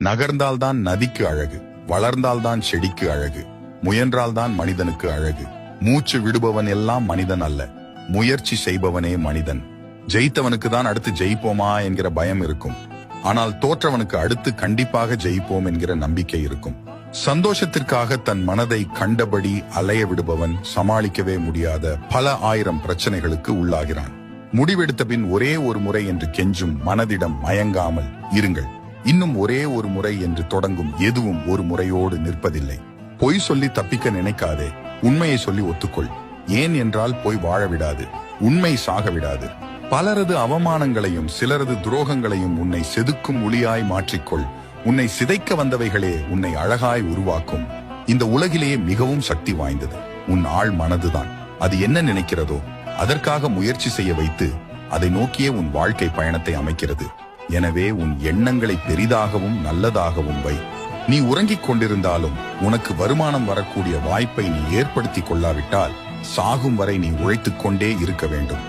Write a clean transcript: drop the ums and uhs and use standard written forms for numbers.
நகர்ந்தால்தான் நதிக்கு அழகு, வளர்ந்தால்தான் செடிக்கு அழகு, முயன்றால்தான் மனிதனுக்கு அழகு. மூச்சு விடுபவன் எல்லாம் மனிதன் அல்ல, முயற்சி செய்பவனே மனிதன். ஜெயித்தவனுக்கு தான் அடுத்து ஜெயிப்போமா என்கிற பயம் இருக்கும், ஆனால் தோற்றவனுக்கு அடுத்து கண்டிப்பாக ஜெயிப்போம் என்கிற நம்பிக்கை இருக்கும். சந்தோஷத்திற்காக தன் மனதை கண்டபடி அலைய விடுபவன் சமாளிக்கவே முடியாத பல ஆயிரம் பிரச்சனைகளுக்கு உள்ளாகிறான். முடிவெடுத்த பின் ஒரே ஒரு முறை என்று கெஞ்சும் மனதிடம் மயங்காமல் இருங்கள். இன்னும் ஒரே ஒரு முறை என்று தொடங்கும் எதுவும் ஒரு முறையோடு நிற்பதில்லை. பொய் சொல்லி தப்பிக்க நினைக்காதே, உண்மையை சொல்லி ஒத்துக்கொள். ஏன் என்றால் போய் வாழ விடாது, உண்மை சாக விடாது. பலரது அவமானங்களையும் சிலரது துரோகங்களையும் உன்னை செதுக்கும் ஒளியாய் மாற்றிக்கொள். உன்னை சிதைக்க வந்தவைகளே உன்னை அழகாய் உருவாக்கும். இந்த உலகிலேயே மிகவும் சக்தி வாய்ந்தது உன் ஆழ் மனதுதான். அது என்ன நினைக்கிறதோ அதற்காக முயற்சி செய்ய வைத்து அதை நோக்கியே உன் வாழ்க்கை பயணத்தை அமைக்கிறது. எனவே உன் எண்ணங்களை பெரிதாகவும் நல்லதாகவும் வை. நீ உறங்கிக் கொண்டிருந்தாலும் உனக்கு வருமானம் வரக்கூடிய வாய்ப்பை நீ ஏற்படுத்திக் கொள்ளாவிட்டால் சாகும் வரை நீ உழைத்துக் கொண்டே இருக்க வேண்டும்.